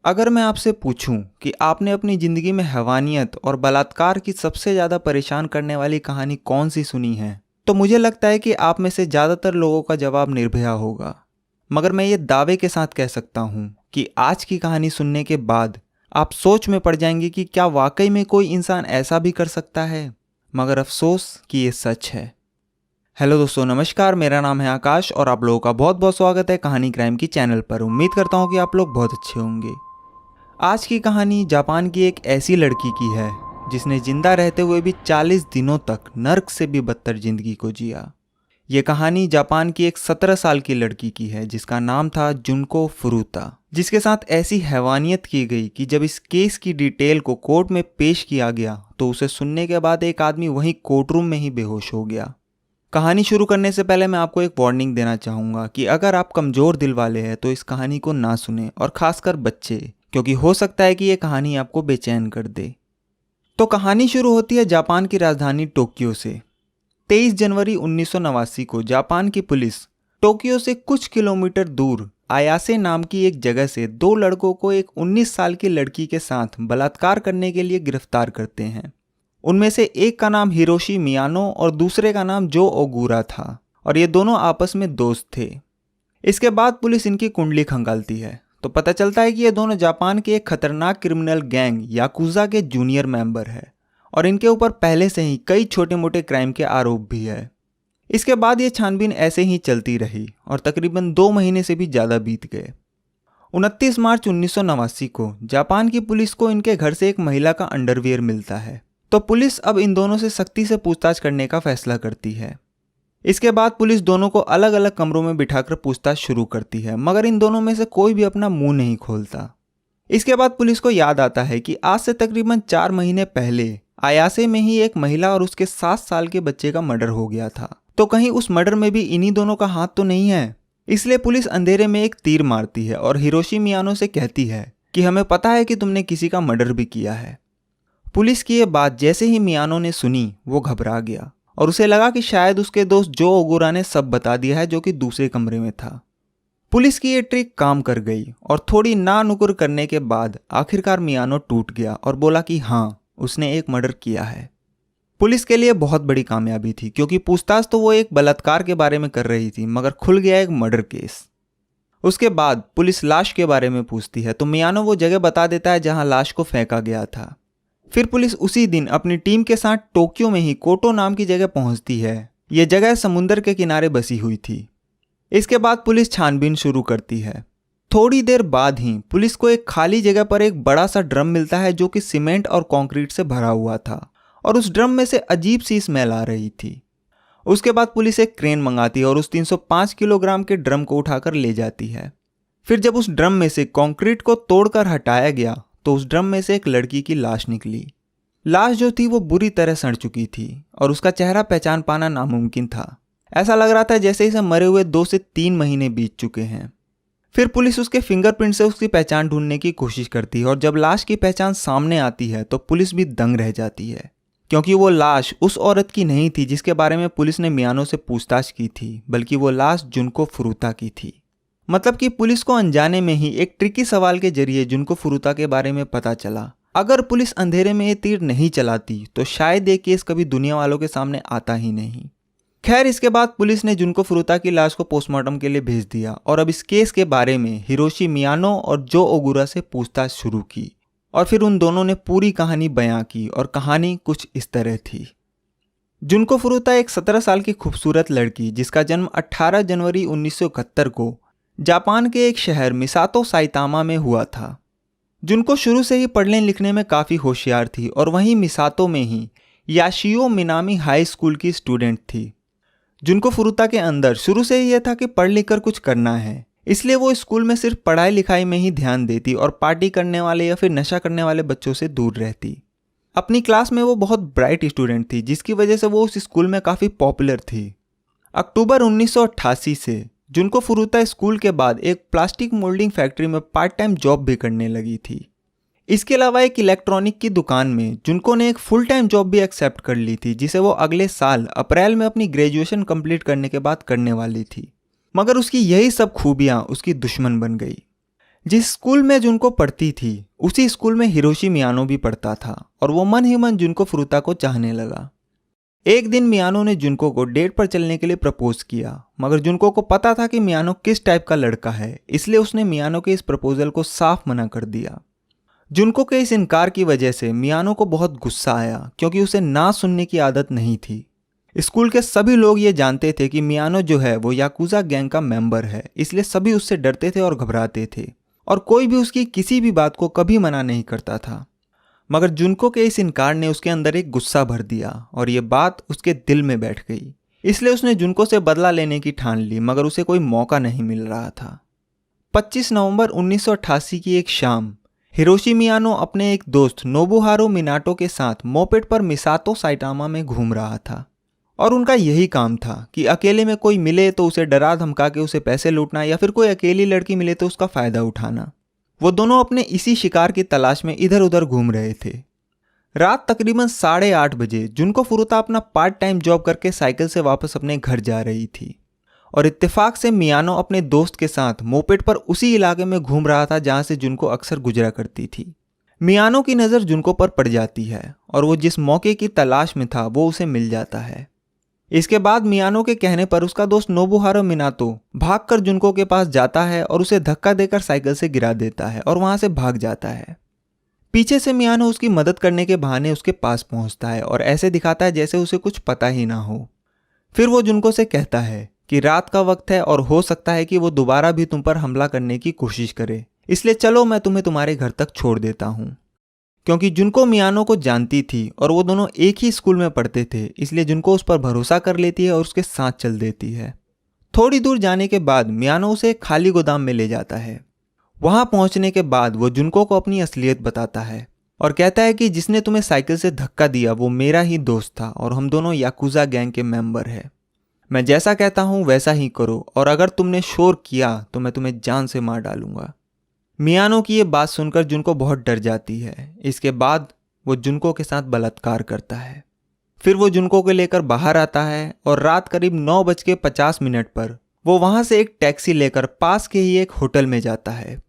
अगर मैं आपसे पूछूं कि आपने अपनी ज़िंदगी में हैवानियत और बलात्कार की सबसे ज़्यादा परेशान करने वाली कहानी कौन सी सुनी है, तो मुझे लगता है कि आप में से ज़्यादातर लोगों का जवाब निर्भया होगा। मगर मैं ये दावे के साथ कह सकता हूँ कि आज की कहानी सुनने के बाद आप सोच में पड़ जाएंगे कि क्या वाकई में कोई इंसान ऐसा भी कर सकता है। मगर अफसोस कि ये सच है। हेलो दोस्तों, नमस्कार। मेरा नाम है आकाश और आप लोगों का बहुत बहुत स्वागत है कहानी क्राइम की चैनल पर। उम्मीद करता हूँ कि आप लोग बहुत अच्छे होंगे। आज की कहानी जापान की एक ऐसी लड़की की है जिसने जिंदा रहते हुए भी 40 दिनों तक नर्क से भी बदतर जिंदगी को जिया। ये कहानी जापान की एक 17 साल की लड़की की है जिसका नाम था जुनको फुरुता, जिसके साथ ऐसी हैवानियत की गई कि जब इस केस की डिटेल को कोर्ट में पेश किया गया तो उसे सुनने के बाद एक आदमी वहीं कोर्ट रूम में ही बेहोश हो गया। कहानी शुरू करने से पहले मैं आपको एक वार्निंग देना चाहूँगा कि अगर आप कमज़ोर दिल वाले हैं तो इस कहानी को ना सुने, और ख़ासकर बच्चे, क्योंकि हो सकता है कि ये कहानी आपको बेचैन कर दे। तो कहानी शुरू होती है जापान की राजधानी टोक्यो से। 23 जनवरी 1989 को जापान की पुलिस टोक्यो से कुछ किलोमीटर दूर आयासे नाम की एक जगह से दो लड़कों को एक 19 साल की लड़की के साथ बलात्कार करने के लिए गिरफ्तार करते हैं। उनमें से एक का नाम हिरोशी मियानो और दूसरे का नाम जो ओगुरा था, और ये दोनों आपस में दोस्त थे। इसके बाद पुलिस इनकी कुंडली खंगालती है तो पता चलता है कि ये दोनों जापान के एक खतरनाक क्रिमिनल गैंग याकुजा के जूनियर मेंबर है और इनके ऊपर पहले से ही कई छोटे मोटे क्राइम के आरोप भी है। इसके बाद ये छानबीन ऐसे ही चलती रही और तकरीबन 2 महीने से भी ज़्यादा बीत गए। 29 मार्च 1989 को जापान की पुलिस को इनके घर से एक महिला का अंडरवियर मिलता है, तो पुलिस अब इन दोनों से सख्ती से पूछताछ करने का फैसला करती है। इसके बाद पुलिस दोनों को अलग अलग कमरों में बिठाकर पूछताछ शुरू करती है, मगर इन दोनों में से कोई भी अपना मुंह नहीं खोलता। इसके बाद पुलिस को याद आता है कि आज से तकरीबन 4 महीने पहले आयासे में ही एक महिला और उसके 7 साल के बच्चे का मर्डर हो गया था, तो कहीं उस मर्डर में भी इन्हीं दोनों का हाथ तो नहीं है। इसलिए पुलिस अंधेरे में एक तीर मारती है और हिरोशी मियानो से कहती है कि हमें पता है कि तुमने किसी का मर्डर भी किया है। पुलिस की ये बात जैसे ही मियानो ने सुनी वो घबरा गया और उसे लगा कि शायद उसके दोस्त जो ओगुरा ने सब बता दिया है, जो कि दूसरे कमरे में था। पुलिस की ये ट्रिक काम कर गई और थोड़ी ना नुकुर करने के बाद आखिरकार मियानो टूट गया और बोला कि हाँ, उसने एक मर्डर किया है। पुलिस के लिए बहुत बड़ी कामयाबी थी, क्योंकि पूछताछ तो वो एक बलात्कार के बारे में कर रही थी, मगर खुल गया एक मर्डर केस। उसके बाद पुलिस लाश के बारे में पूछती है तो मियानो वो जगह बता देता है जहां लाश को फेंका गया था। फिर पुलिस उसी दिन अपनी टीम के साथ टोक्यो में ही कोटो नाम की जगह पहुंचती है। यह जगह समुद्र के किनारे बसी हुई थी। इसके बाद पुलिस छानबीन शुरू करती है। थोड़ी देर बाद ही पुलिस को एक खाली जगह पर एक बड़ा सा ड्रम मिलता है जो कि सीमेंट और कंक्रीट से भरा हुआ था, और उस ड्रम में से अजीब सी स्मेल आ रही थी। उसके बाद पुलिस एक क्रेन मंगाती है और उस 305 किलोग्राम के ड्रम को उठाकर ले जाती है। फिर जब उस ड्रम में से कंक्रीट को तोड़कर हटाया गया तो उस ड्रम में से एक लड़की की लाश निकली। लाश जो थी वो बुरी तरह सड़ चुकी थी और उसका चेहरा पहचान पाना नामुमकिन था। ऐसा लग रहा था जैसे इसे मरे हुए 2 से 3 महीने बीत चुके हैं। फिर पुलिस उसके फिंगरप्रिंट से उसकी पहचान ढूंढने की कोशिश करती है और जब लाश की पहचान सामने आती है तो पुलिस भी दंग रह जाती है, क्योंकि वो लाश उस औरत की नहीं थी जिसके बारे में पुलिस ने मियानो से पूछताछ की थी, बल्कि वो लाश जुनको फुरुता की थी। मतलब कि पुलिस को अनजाने में ही एक ट्रिकी सवाल के जरिए जुनको फुरुता के बारे में पता चला। अगर पुलिस अंधेरे में ये तीर नहीं चलाती तो शायद ये केस कभी दुनिया वालों के सामने आता ही नहीं। खैर, इसके बाद पुलिस ने जुनको फुरुता की लाश को पोस्टमार्टम के लिए भेज दिया और अब इस केस के बारे में हिरोशी मियानो और जो ओगुरा से पूछताछ शुरू की, और फिर उन दोनों ने पूरी कहानी बयां की और कहानी कुछ इस तरह थी। जुनको फुरुता एक 17 साल की खूबसूरत लड़की जिसका जन्म 18 जनवरी 1971 को जापान के एक शहर मिसातो साइतामा में हुआ था। जुनको शुरू से ही पढ़ने लिखने में काफ़ी होशियार थी और वहीं मिसातो में ही याशियो मिनामी हाई स्कूल की स्टूडेंट थी। जुनको फुरुता के अंदर शुरू से ही यह था कि पढ़ लिख कर कुछ करना है, इसलिए वो स्कूल में सिर्फ पढ़ाई लिखाई में ही ध्यान देती और पार्टी करने वाले या फिर नशा करने वाले बच्चों से दूर रहती। अपनी क्लास में वो बहुत ब्राइट स्टूडेंट थी, जिसकी वजह से वो उस स्कूल में काफ़ी पॉपुलर थी। अक्टूबर 1988 से जुनको फुरुता स्कूल के बाद एक प्लास्टिक मोल्डिंग फैक्ट्री में पार्ट टाइम जॉब भी करने लगी थी। इसके अलावा एक इलेक्ट्रॉनिक की दुकान में जुनको ने एक फुल टाइम जॉब भी एक्सेप्ट कर ली थी, जिसे वो अगले साल अप्रैल में अपनी ग्रेजुएशन कंप्लीट करने के बाद करने वाली थी। मगर उसकी यही सब खूबियाँ उसकी दुश्मन बन गई। जिस स्कूल में जुनको पढ़ती थी उसी स्कूल में हिरोशी मियानो भी पढ़ता था और वो मन ही मन जुनको फुरुता को चाहने लगा। एक दिन मियानो ने जुनको को डेट पर चलने के लिए प्रपोज किया, मगर जुनको को पता था कि मियानो किस टाइप का लड़का है, इसलिए उसने मियानो के इस प्रपोजल को साफ मना कर दिया। जुनको के इस इनकार की वजह से मियानो को बहुत गुस्सा आया, क्योंकि उसे ना सुनने की आदत नहीं थी। स्कूल के सभी लोग ये जानते थे कि मियानो जो है वो याकुजा गैंग का मेंबर है, इसलिए सभी उससे डरते थे और घबराते थे और कोई भी उसकी किसी भी बात को कभी मना नहीं करता था। मगर जुनको के इस इनकार ने उसके अंदर एक गुस्सा भर दिया और ये बात उसके दिल में बैठ गई, इसलिए उसने जुनको से बदला लेने की ठान ली, मगर उसे कोई मौका नहीं मिल रहा था। 25 नवंबर 1988 की एक शाम हिरोशी मियानो अपने एक दोस्त नोबुहारो मिनाटो के साथ मोपेड पर मिसातो साइटामा में घूम रहा था और उनका यही काम था कि अकेले में कोई मिले तो उसे डरा धमका के उसे पैसे लूटना या फिर कोई अकेली लड़की मिले तो उसका फायदा उठाना। वो दोनों अपने इसी शिकार की तलाश में इधर उधर घूम रहे थे। रात तकरीबन 8:30 बजे जुनको फुरुता अपना पार्ट टाइम जॉब करके साइकिल से वापस अपने घर जा रही थी और इत्तेफाक से मियानो अपने दोस्त के साथ मोपेड पर उसी इलाके में घूम रहा था जहां से जुनको अक्सर गुजरा करती थी। मियानो की नज़र जुनको पर पड़ जाती है और वो जिस मौके की तलाश में था वो उसे मिल जाता है। इसके बाद मियानो के कहने पर उसका दोस्त नोबुहारो मिनातो भागकर जुनको के पास जाता है और उसे धक्का देकर साइकिल से गिरा देता है और वहां से भाग जाता है। पीछे से मियानो उसकी मदद करने के बहाने उसके पास पहुंचता है और ऐसे दिखाता है जैसे उसे कुछ पता ही ना हो। फिर वो जुनको से कहता है कि रात का वक्त है और हो सकता है कि वो दोबारा भी तुम पर हमला करने की कोशिश करे, इसलिए चलो मैं तुम्हें तुम्हारे घर तक छोड़ देता हूँ। क्योंकि जुनको मियानो को जानती थी और वो दोनों एक ही स्कूल में पढ़ते थे, इसलिए जुनको उस पर भरोसा कर लेती है और उसके साथ चल देती है। थोड़ी दूर जाने के बाद मियानो उसे एक खाली गोदाम में ले जाता है। वहां पहुंचने के बाद वो जुनको को अपनी असलियत बताता है और कहता है कि जिसने तुम्हें साइकिल से धक्का दिया वो मेरा ही दोस्त था और हम दोनों याकुजा गैंग के मेंबर हैं। मैं जैसा कहता हूं वैसा ही करो और अगर तुमने शोर किया तो मैं तुम्हें जान से मार डालूंगा। मियानो की ये बात सुनकर जुनको बहुत डर जाती है। इसके बाद वो जुनको के साथ बलात्कार करता है। फिर वो जुनको को लेकर बाहर आता है और रात करीब 9:50 पर वो वहां से एक टैक्सी लेकर पास के ही एक होटल में जाता है।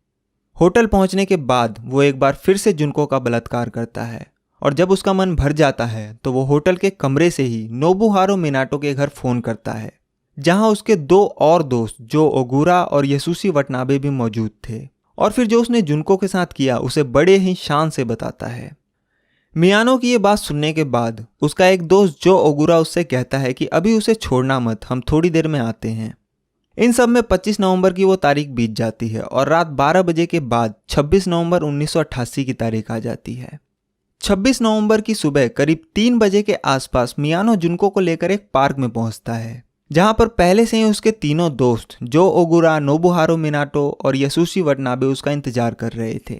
होटल पहुंचने के बाद वो एक बार फिर से जुनको का बलात्कार करता है और जब उसका मन भर जाता है तो वो होटल के कमरे से ही नोबुहारो मिनाटो के घर फोन करता है, जहां उसके 2 और दोस्त जो ओगुरा और यसुशी वटनाबे भी मौजूद थे, और फिर जो उसने जुनको के साथ किया उसे बड़े ही शान से बताता है। मियानो की ये बात सुनने के बाद उसका एक दोस्त जो ओगुरा उससे कहता है कि अभी उसे छोड़ना मत, हम थोड़ी देर में आते हैं। इन सब में 25 नवंबर की वो तारीख बीत जाती है और रात 12 बजे के बाद 26 नवंबर 1988 की तारीख आ जाती है। 26 नवंबर की सुबह करीब 3 बजे के आसपास मियानो जुनको को लेकर एक पार्क में पहुंचता है, जहां पर पहले से ही उसके तीनों दोस्त जो ओगुरा, नोबुहारो मिनाटो और यसुशी वटनाबे उसका इंतजार कर रहे थे।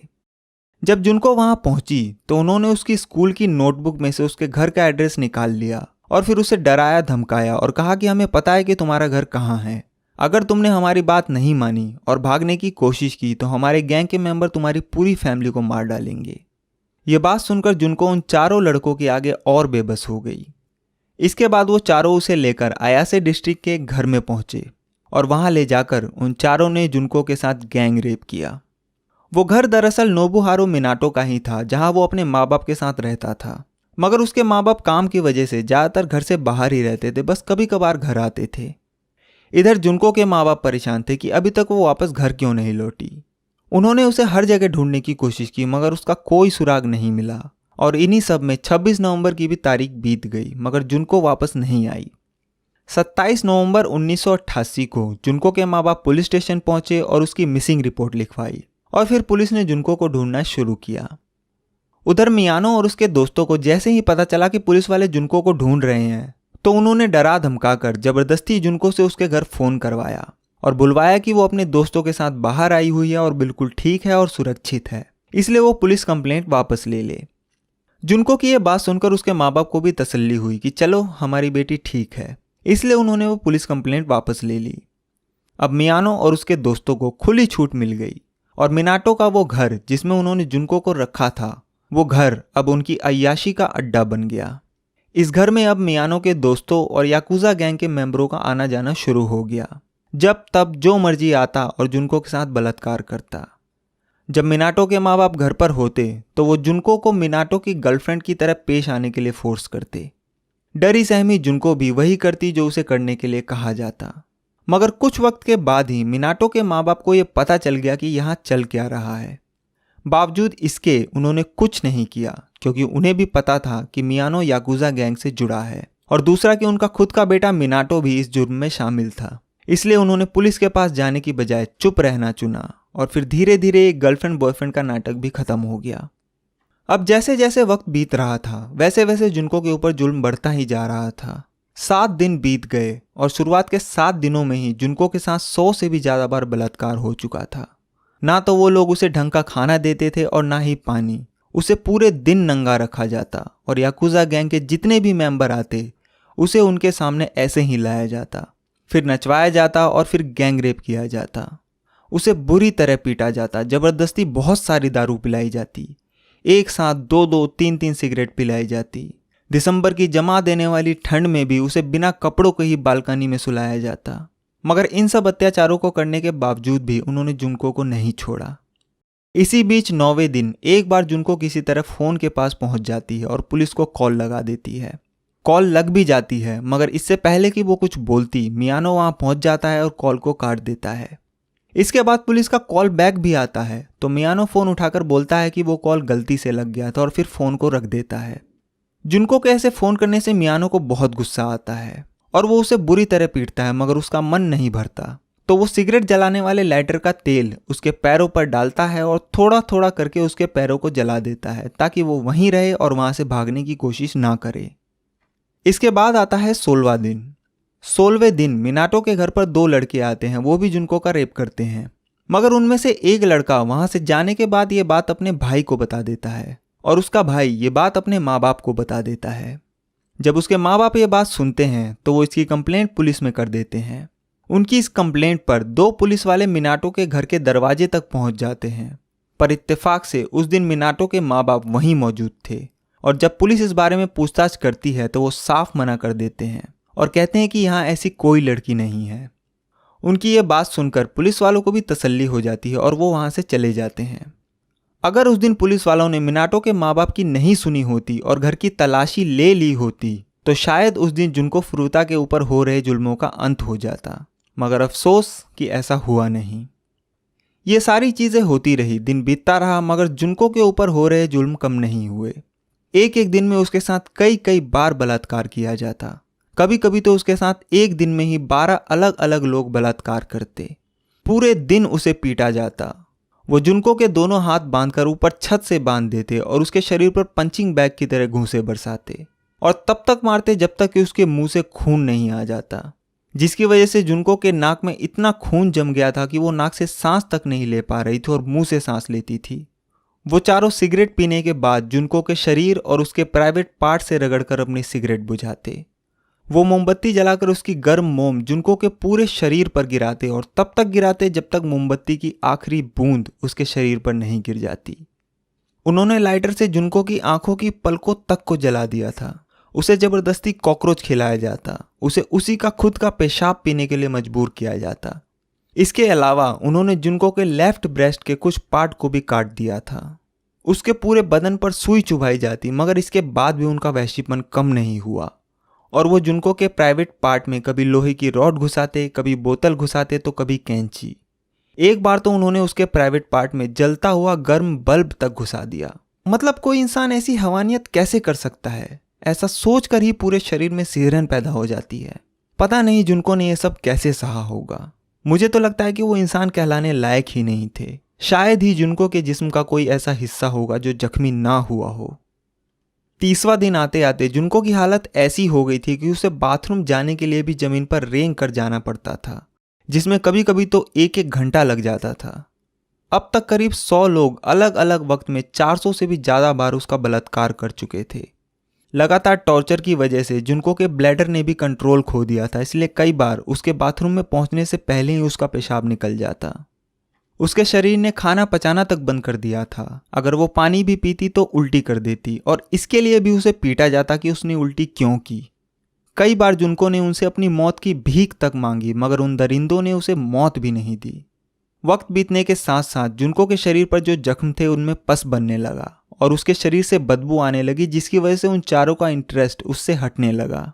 जब जुनको वहां पहुंची तो उन्होंने उसकी स्कूल की नोटबुक में से उसके घर का एड्रेस निकाल लिया और फिर उसे डराया धमकाया और कहा कि हमें पता है कि तुम्हारा घर कहाँ है। अगर तुमने हमारी बात नहीं मानी और भागने की कोशिश की तो हमारे गैंग के मेंबर तुम्हारी पूरी फैमिली को मार डालेंगे। ये बात सुनकर जुनको उन चारों लड़कों के आगे और बेबस हो गई। इसके बाद वो चारों उसे लेकर आयासे डिस्ट्रिक्ट के एक घर में पहुंचे और वहां ले जाकर उन चारों ने जुनको के साथ गैंग रेप किया। वो घर दरअसल नोबुहारो मिनाटो का ही था, जहां वो अपने माँ बाप के साथ रहता था, मगर उसके माँ बाप काम की वजह से ज़्यादातर घर से बाहर ही रहते थे, बस कभी कभार घर आते थे। इधर जुनको के माँ बाप परेशान थे कि अभी तक वो वापस घर क्यों नहीं लौटी। उन्होंने उसे हर जगह ढूंढने की कोशिश की मगर उसका कोई सुराग नहीं मिला और इन्हीं सब में 26 नवंबर की भी तारीख बीत गई मगर जुनको वापस नहीं आई। 27 नवंबर 1988 को जुनको के माँ बाप पुलिस स्टेशन पहुंचे और उसकी मिसिंग रिपोर्ट लिखवाई और फिर पुलिस ने जुनको को ढूंढना शुरू किया। उधर मियानो और उसके दोस्तों को जैसे ही पता चला कि पुलिस वाले जुनको को ढूंढ रहे हैं तो उन्होंने डरा धमकाकर जबरदस्ती जुनको से उसके घर फोन करवाया और बुलवाया कि वो अपने दोस्तों के साथ बाहर आई हुई है और बिल्कुल ठीक है और सुरक्षित है, इसलिए वो पुलिस कंप्लेंट वापस ले ले। जुनको की ये बात सुनकर उसके माँ बाप को भी तसल्ली हुई कि चलो हमारी बेटी ठीक है, इसलिए उन्होंने वो पुलिस कंप्लेंट वापस ले ली। अब मियानो और उसके दोस्तों को खुली छूट मिल गई और मिनाटो का वो घर जिसमें उन्होंने जुनको को रखा था, वो घर अब उनकी अय्याशी का अड्डा बन गया। इस घर में अब मियानो के दोस्तों और याकुजा गैंग के मेंबरों का आना जाना शुरू हो गया। जब तब जो मर्जी आता और जुनको के साथ बलात्कार करता। जब मिनाटो के माँ बाप घर पर होते तो वो जुनको को मिनाटो की गर्लफ्रेंड की तरह पेश आने के लिए फोर्स करते। डरी सहमी जुनको भी वही करती जो उसे करने के लिए कहा जाता। मगर कुछ वक्त के बाद ही मिनाटो के माँ बाप को यह पता चल गया कि यहाँ चल क्या रहा है। बावजूद इसके उन्होंने कुछ नहीं किया, क्योंकि उन्हें भी पता था कि मियानो याकुजा गैंग से जुड़ा है, और दूसरा कि उनका खुद का बेटा मिनाटो भी इस जुर्म में शामिल था। इसलिए उन्होंने पुलिस के पास जाने की बजाय चुप रहना चुना, और फिर धीरे धीरे एक गर्लफ्रेंड बॉयफ्रेंड का नाटक भी खत्म हो गया। अब जैसे जैसे वक्त बीत रहा था वैसे वैसे जुनको के ऊपर जुल्म बढ़ता ही जा रहा था। 7 दिन बीत गए और शुरुआत के 7 दिनों में ही जुनको के साथ 100 से भी ज्यादा बार बलात्कार हो चुका था। ना तो वो लोग उसे ढंग का खाना देते थे और ना ही पानी। उसे पूरे दिन नंगा रखा जाता और याकुजा गैंग के जितने भी मेंबर आते उसे उनके सामने ऐसे ही लाया जाता, फिर नचवाया जाता और फिर गैंग रेप किया जाता। उसे बुरी तरह पीटा जाता, जबरदस्ती बहुत सारी दारू पिलाई जाती, एक साथ 2-2, 3-3 सिगरेट पिलाई जाती। दिसंबर की जमा देने वाली ठंड में भी उसे बिना कपड़ों के ही बालकनी में सुलाया जाता। मगर इन सब अत्याचारों को करने के बावजूद भी उन्होंने जुनको को नहीं छोड़ा। इसी बीच 9वें दिन एक बार जुनको किसी तरह फोन के पास पहुंच जाती है और पुलिस को कॉल लगा देती है। कॉल लग भी जाती है, मगर इससे पहले कि वो कुछ बोलती मियानो वहां पहुंच जाता है और कॉल को काट देता है। इसके बाद पुलिस का कॉल बैक भी आता है तो मियानो फोन उठाकर बोलता है कि वो कॉल गलती से लग गया था और फिर फोन को रख देता है। जुनको के ऐसे फोन करने से मियानो को बहुत गुस्सा आता है और वो उसे बुरी तरह पीटता है, मगर उसका मन नहीं भरता। तो वो सिगरेट जलाने वाले लाइटर का तेल उसके पैरों पर डालता है और थोड़ा थोड़ा करके उसके पैरों को जला देता है ताकि वो वहीं रहे और वहां से भागने की कोशिश ना करे। इसके बाद आता है 16वां दिन। 16वें दिन मिनाटो के घर पर 2 लड़के आते हैं, वो भी जुनको का रेप करते हैं। मगर उनमें से एक लड़का वहां से जाने के बाद ये बात अपने भाई को बता देता है और उसका भाई ये बात अपने माँ बाप को बता देता है। जब उसके माँ बाप ये बात सुनते हैं तो वो इसकी कंप्लेंट पुलिस में कर देते हैं। उनकी इस कंप्लेंट पर 2 पुलिस वाले मिनाटो के घर के दरवाजे तक पहुंच जाते हैं, पर इत्तेफाक से उस दिन मिनाटो के माँ बाप वहीं मौजूद थे और जब पुलिस इस बारे में पूछताछ करती है तो वो साफ मना कर देते हैं और कहते हैं कि यहाँ ऐसी कोई लड़की नहीं है। उनकी ये बात सुनकर पुलिस वालों को भी तसल्ली हो जाती है और वो वहाँ से चले जाते हैं। अगर उस दिन पुलिस वालों ने मिनाटो के माँ बाप की नहीं सुनी होती और घर की तलाशी ले ली होती तो शायद उस दिन जुनको फुरुता के ऊपर हो रहे जुल्मों का अंत हो जाता, मगर अफसोस कि ऐसा हुआ नहीं। ये सारी चीज़ें होती रही, दिन बीतता रहा, मगर जुनको के ऊपर हो रहे जुल्म कम नहीं हुए। एक एक दिन में उसके साथ कई कई बार बलात्कार किया जाता। कभी कभी तो उसके साथ एक दिन में ही 12 अलग अलग लोग बलात्कार करते। पूरे दिन उसे पीटा जाता। वो जुनको के दोनों हाथ बांधकर ऊपर छत से बांध देते और उसके शरीर पर पंचिंग बैग की तरह घूंसे बरसाते और तब तक मारते जब तक कि उसके मुंह से खून नहीं आ जाता, जिसकी वजह से जुनको के नाक में इतना खून जम गया था कि वो नाक से सांस तक नहीं ले पा रही थी और मुंह से सांस लेती थी। वो चारों सिगरेट पीने के बाद जुनको के शरीर और उसके प्राइवेट पार्ट से रगड़कर अपनी सिगरेट बुझाते। वो मोमबत्ती जलाकर उसकी गर्म मोम जुनको के पूरे शरीर पर गिराते और तब तक गिराते जब तक मोमबत्ती की आखिरी बूंद उसके शरीर पर नहीं गिर जाती। उन्होंने लाइटर से जुनको की आंखों की पलकों तक को जला दिया था। उसे जबरदस्ती कॉकरोच खिलाया जाता। उसे उसी का खुद का पेशाब पीने के लिए मजबूर किया जाता। इसके अलावा उन्होंने जुनको के लेफ्ट ब्रेस्ट के कुछ पार्ट को भी काट दिया था। उसके पूरे बदन पर सुई चुभाई जाती, मगर इसके बाद भी उनका वहशीपन कम नहीं हुआ और वो जुनको के प्राइवेट पार्ट में कभी लोहे की रॉड घुसाते, कभी बोतल घुसाते तो कभी कैंची। एक बार तो उन्होंने उसके प्राइवेट पार्ट में जलता हुआ गर्म बल्ब तक घुसा दिया। मतलब कोई इंसान ऐसी हवानियत कैसे कर सकता है? ऐसा सोचकर ही पूरे शरीर में सिहरन पैदा हो जाती है। पता नहीं जुनको ने यह सब कैसे सहा होगा। मुझे तो लगता है कि वो इंसान कहलाने लायक ही नहीं थे। शायद ही जुनको के जिस्म का कोई ऐसा हिस्सा होगा जो जख्मी ना हुआ हो। 30वां दिन आते आते जुनको की हालत ऐसी हो गई थी कि उसे बाथरूम जाने के लिए भी जमीन पर रेंग कर जाना पड़ता था, जिसमें कभी कभी तो 1-1 घंटा लग जाता था। अब तक करीब 100 लोग अलग अलग वक्त में 400 से भी ज़्यादा बार उसका बलात्कार कर चुके थे। लगातार टॉर्चर की वजह से जुनको के ब्लैडर ने भी कंट्रोल खो दिया था, इसलिए कई बार उसके बाथरूम में पहुंचने से पहले ही उसका पेशाब निकल जाता। उसके शरीर ने खाना पचाना तक बंद कर दिया था। अगर वो पानी भी पीती तो उल्टी कर देती और इसके लिए भी उसे पीटा जाता कि उसने उल्टी क्यों की। कई बार जुनको ने उनसे अपनी मौत की भीख तक मांगी, मगर उन दरिंदों ने उसे मौत भी नहीं दी। वक्त बीतने के साथ साथ जुनको के शरीर पर जो जख्म थे उनमें पस बनने लगा और उसके शरीर से बदबू आने लगी, जिसकी वजह से उन चारों का इंटरेस्ट उससे हटने लगा।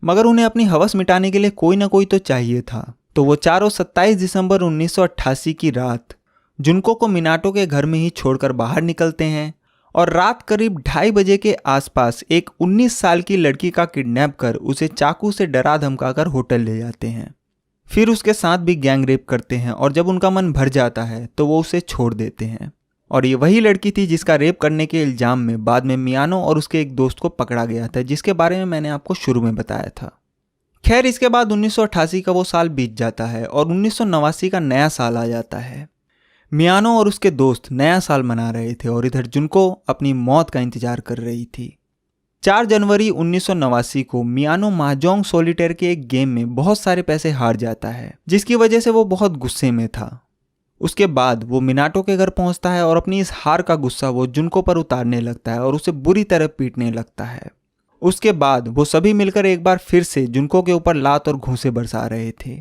मगर उन्हें अपनी हवस मिटाने के लिए कोई ना कोई तो चाहिए था। तो वो चारों 27 दिसंबर 1988 की रात जुनको को मिनाटो के घर में ही छोड़कर बाहर निकलते हैं और रात करीब 2:30 बजे के आसपास एक 19 साल की लड़की का किडनैप कर उसे चाकू से डरा धमकाकर होटल ले जाते हैं। फिर उसके साथ भी गैंग रेप करते हैं और जब उनका मन भर जाता है तो वो उसे छोड़ देते हैं। और ये वही लड़की थी जिसका रेप करने के इल्जाम में बाद में मियानो और उसके एक दोस्त को पकड़ा गया था, जिसके बारे में मैंने आपको शुरू में बताया था। खैर, इसके बाद 1988 का वो साल बीत जाता है और 1989 का नया साल आ जाता है। मियानो और उसके दोस्त नया साल मना रहे थे और इधर जुनको अपनी मौत का इंतजार कर रही थी। 4 जनवरी 1989 को मियानो महाजोंग सॉलिटेयर के एक गेम में बहुत सारे पैसे हार जाता है, जिसकी वजह से वो बहुत गुस्से में था। उसके बाद वो मिनाटो के घर पहुंचता है और अपनी इस हार का गुस्सा वो जुनको पर उतारने लगता है और उसे बुरी तरह पीटने लगता है। उसके बाद वो सभी मिलकर एक बार फिर से जुनको के ऊपर लात और घूंसे बरसा रहे थे।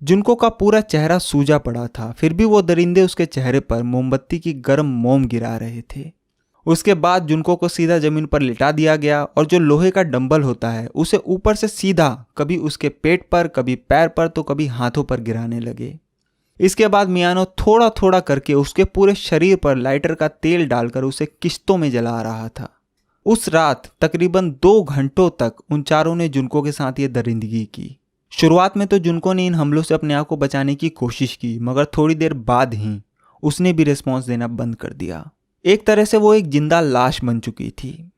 जुनको का पूरा चेहरा सूजा पड़ा था, फिर भी वो दरिंदे उसके चेहरे पर मोमबत्ती की गर्म मोम गिरा रहे थे। उसके बाद जुनको को सीधा जमीन पर लिटा दिया गया और जो लोहे का डंबल होता है उसे ऊपर से सीधा कभी उसके पेट पर, कभी पैर पर, तो कभी हाथों पर गिराने लगे। इसके बाद मियानो थोड़ा थोड़ा करके उसके पूरे शरीर पर लाइटर का तेल डालकर उसे किश्तों में जला रहा था। उस रात तकरीबन 2 घंटों तक उन चारों ने जुनको के साथ ये दरिंदगी की। शुरुआत में तो जुनको ने इन हमलों से अपने आप को बचाने की कोशिश की, मगर थोड़ी देर बाद ही उसने भी रिस्पॉन्स देना बंद कर दिया। एक तरह से वो एक जिंदा लाश बन चुकी थी।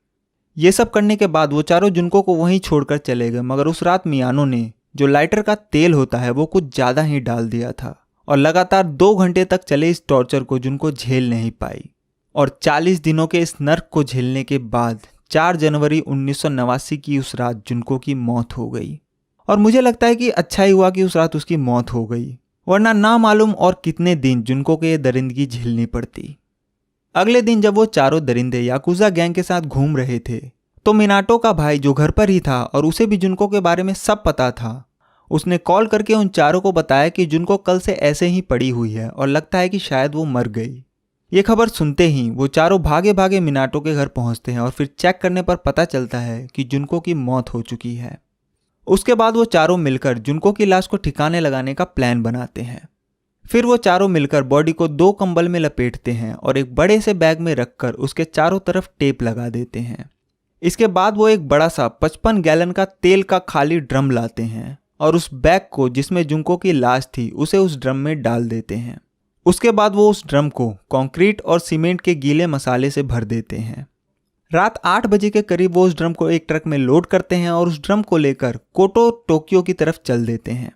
ये सब करने के बाद वो चारों जुनको को वहीं छोड़कर चले गए, मगर उस रात मियानो ने जो लाइटर का तेल होता है वो कुछ ज़्यादा ही डाल दिया था और लगातार 2 घंटे तक चले इस टॉर्चर को जुनको झेल नहीं पाई। और 40 दिनों के इस नर्क को झेलने के बाद 4 जनवरी 1989 की उस रात जुनको की मौत हो गई। और मुझे लगता है कि अच्छा ही हुआ कि उस रात उसकी मौत हो गई, वरना ना मालूम और कितने दिन जुनको को ये दरिंदगी झेलनी पड़ती। अगले दिन जब वो चारों दरिंदे याकुजा गैंग के साथ घूम रहे थे तो मिनाटो का भाई जो घर पर ही था और उसे भी जुनको के बारे में सब पता था, उसने कॉल करके उन चारों को बताया कि जुनको कल से ऐसे ही पड़ी हुई है और लगता है कि शायद वो मर गई। ये खबर सुनते ही वो चारों भागे भागे मिनाटो के घर पहुंचते हैं और फिर चेक करने पर पता चलता है कि जुनको की मौत हो चुकी है। उसके बाद वो चारों मिलकर जुनको की लाश को ठिकाने लगाने का प्लान बनाते हैं। फिर वो चारों मिलकर बॉडी को 2 कंबल में लपेटते हैं और एक बड़े से बैग में रखकर उसके चारों तरफ टेप लगा देते हैं। इसके बाद वो एक बड़ा सा 55 गैलन का तेल का खाली ड्रम लाते हैं और उस बैग को जिसमें जुनको की लाश थी उसे उस ड्रम में डाल देते हैं। उसके बाद वो उस ड्रम को कंक्रीट और सीमेंट के गीले मसाले से भर देते हैं। रात 8 बजे के करीब वो उस ड्रम को एक ट्रक में लोड करते हैं और उस ड्रम को लेकर कोटो टोक्यो की तरफ चल देते हैं।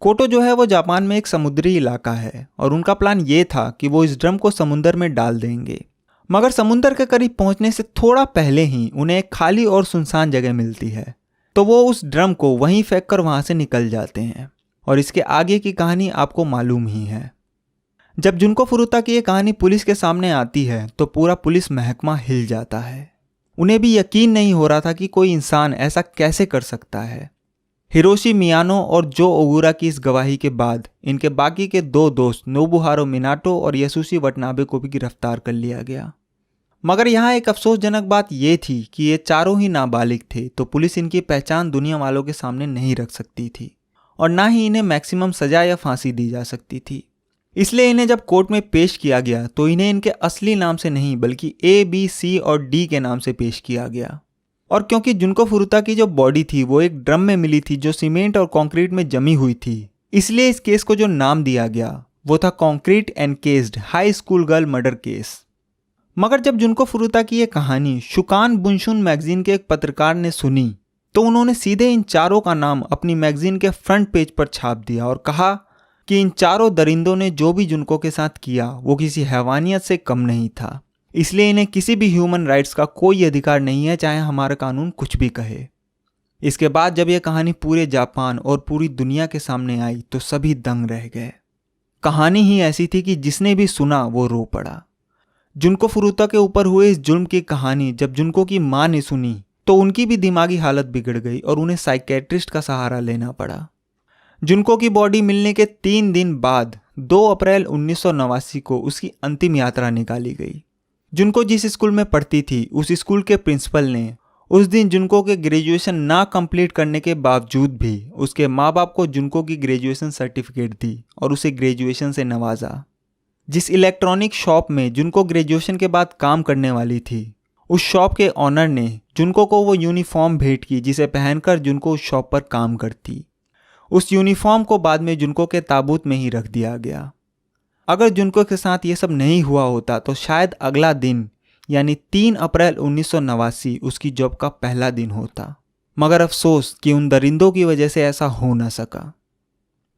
कोटो जो है वो जापान में एक समुद्री इलाका है और उनका प्लान ये था कि वो इस ड्रम को समुंदर में डाल देंगे। मगर समुंदर के करीब पहुंचने से थोड़ा पहले ही उन्हें एक खाली और सुनसान जगह मिलती है, तो वो उस ड्रम को वहीं फेंक कर वहां से निकल जाते हैं। और इसके आगे की कहानी आपको मालूम ही है। जब जुनको फुरुता की ये कहानी पुलिस के सामने आती है तो पूरा पुलिस महकमा हिल जाता है। उन्हें भी यकीन नहीं हो रहा था कि कोई इंसान ऐसा कैसे कर सकता है। हिरोशी मियानो और जो ओगुरा की इस गवाही के बाद इनके बाकी के 2 दोस्त नोबुहारो मिनाटो और यसुशी वटनाबे को भी गिरफ्तार कर लिया गया। मगर यहाँ एक अफसोसजनक बात यह थी कि ये चारों ही नाबालिग थे, तो पुलिस इनकी पहचान दुनिया वालों के सामने नहीं रख सकती थी और ना ही इन्हें मैक्सिमम सजा या फांसी दी जा सकती थी। इसलिए इन्हें जब कोर्ट में पेश किया गया तो इन्हें इनके असली नाम से नहीं बल्कि A, B, C और D के नाम से पेश किया गया। और क्योंकि जुनको फुरुता की जो बॉडी थी वो एक ड्रम में मिली थी जो सीमेंट और कंक्रीट में जमी हुई थी, इसलिए इस केस को जो नाम दिया गया वो था concrete encased high school girl murder case. मगर जब जुनको फुरुता की ये कहानी शुकान बुनशुन मैगजीन के एक पत्रकार ने सुनी तो उन्होंने सीधे इन चारों का नाम अपनी मैगजीन के फ्रंट पेज पर छाप दिया और कहा कि इन चारों दरिंदों ने जो भी जुनको के साथ किया वो किसी हैवानियत से कम नहीं था, इसलिए इन्हें किसी भी ह्यूमन राइट्स का कोई अधिकार नहीं है, चाहे हमारा कानून कुछ भी कहे। इसके बाद जब यह कहानी पूरे जापान और पूरी दुनिया के सामने आई तो सभी दंग रह गए। कहानी ही ऐसी थी कि जिसने भी सुना वो रो पड़ा। जुनको फुरुता के ऊपर हुए इस जुल्म की कहानी जब जुनको की मां ने सुनी तो उनकी भी दिमागी हालत बिगड़ गई और उन्हें साइकेट्रिस्ट का सहारा लेना पड़ा। जुनको की बॉडी मिलने के 3 दिन बाद 2 अप्रैल 1989 को उसकी अंतिम यात्रा निकाली गई। जुनको जिस स्कूल में पढ़ती थी उस स्कूल के प्रिंसिपल ने उस दिन जुनको के ग्रेजुएशन ना कंप्लीट करने के बावजूद भी उसके माँ बाप को जुनको की ग्रेजुएशन सर्टिफिकेट दी और उसे ग्रेजुएशन से नवाजा। जिस इलेक्ट्रॉनिक शॉप में जुनको ग्रेजुएशन के बाद काम करने वाली थी, उस शॉप के ऑनर ने जुनको को वो यूनिफॉर्म भेंट की जिसे पहनकर जुनको उस शॉप पर काम करती। उस यूनिफॉर्म को बाद में जुनको के ताबूत में ही रख दिया गया। अगर जुनको के साथ ये सब नहीं हुआ होता तो शायद अगला दिन यानी 3 अप्रैल 1989 उसकी जॉब का पहला दिन होता, मगर अफसोस कि उन दरिंदों की वजह से ऐसा हो न सका।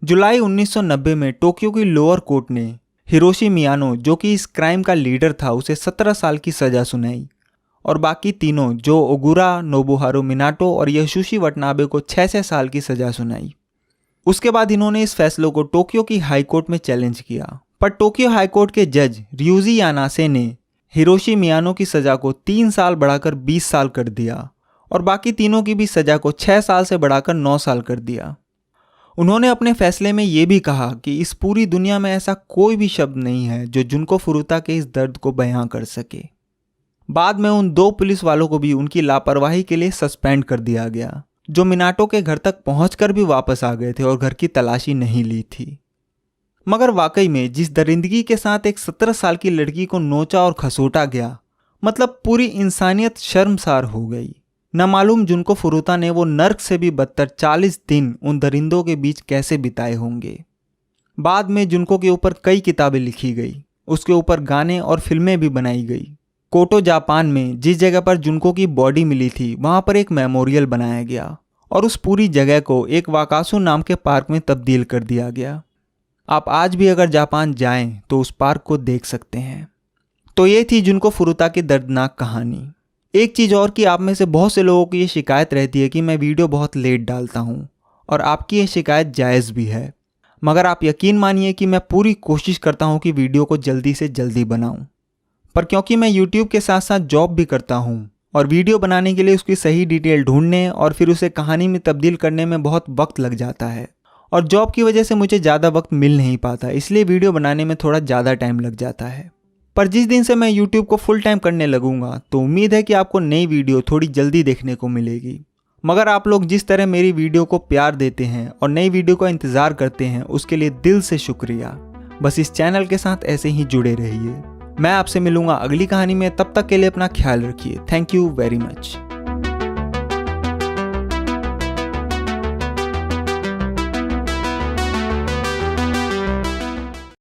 जुलाई 1990 में टोक्यो की लोअर कोर्ट ने हिरोशी मियानो, जो कि इस क्राइम का लीडर था, उसे 17 साल की सज़ा सुनाई और बाकी तीनों जो ओगुरा, नोबुहारू मिनाटो और यशुशी वटनाबे को 6-6 साल की सज़ा सुनाई। उसके बाद इन्होंने इस फैसलों को टोक्यो की हाई कोर्ट में चैलेंज किया, पर टोक्यो हाई कोर्ट के जज ryuji यानासे ने हिरोशी मियानो की सज़ा को 3 साल बढ़ाकर 20 साल कर दिया और बाकी तीनों की भी सज़ा को 6 साल से बढ़ाकर 9 साल कर दिया। उन्होंने अपने फैसले में ये भी कहा कि इस पूरी दुनिया में ऐसा कोई भी शब्द नहीं है जो जुनको फुरुता के इस दर्द को बयां कर सके। बाद में उन 2 पुलिस वालों को भी उनकी लापरवाही के लिए सस्पेंड कर दिया गया, जो मिनाटो के घर तक पहुंचकर भी वापस आ गए थे और घर की तलाशी नहीं ली थी। मगर वाकई में जिस दरिंदगी के साथ एक 17 साल की लड़की को नोचा और खसोटा गया, मतलब पूरी इंसानियत शर्मसार हो गई। न मालूम जुनको फुरुता ने वो नर्क से भी बदतर 40 दिन उन दरिंदों के बीच कैसे बिताए होंगे। बाद में जुनको के ऊपर कई किताबें लिखी गई, उसके ऊपर गाने और फिल्में भी बनाई गई। कोटो जापान में जिस जगह पर जुनको की बॉडी मिली थी वहाँ पर एक मेमोरियल बनाया गया और उस पूरी जगह को एक वाकासु नाम के पार्क में तब्दील कर दिया गया। आप आज भी अगर जापान जाएं तो उस पार्क को देख सकते हैं। तो ये थी जुनको फुरुता की दर्दनाक कहानी। एक चीज़ और कि आप में से बहुत से लोगों की ये शिकायत रहती है कि मैं वीडियो बहुत लेट डालता हूँ और आपकी ये शिकायत जायज़ भी है, मगर आप यकीन मानिए कि मैं पूरी कोशिश करता हूँ कि वीडियो को जल्दी से जल्दी बनाऊँ। पर क्योंकि मैं YouTube के साथ साथ जॉब भी करता हूँ और वीडियो बनाने के लिए उसकी सही डिटेल ढूंढने और फिर उसे कहानी में तब्दील करने में बहुत वक्त लग जाता है और जॉब की वजह से मुझे ज़्यादा वक्त मिल नहीं पाता, इसलिए वीडियो बनाने में थोड़ा ज़्यादा टाइम लग जाता है। पर जिस दिन से मैं YouTube को फुल टाइम करने लगूंगा तो उम्मीद है कि आपको नई वीडियो थोड़ी जल्दी देखने को मिलेगी। मगर आप लोग जिस तरह मेरी वीडियो को प्यार देते हैं और नई वीडियो का इंतज़ार करते हैं उसके लिए दिल से शुक्रिया। बस इस चैनल के साथ ऐसे ही जुड़े रहिए। मैं आपसे मिलूंगा अगली कहानी में, तब तक के लिए अपना ख्याल रखिए। Thank you very much.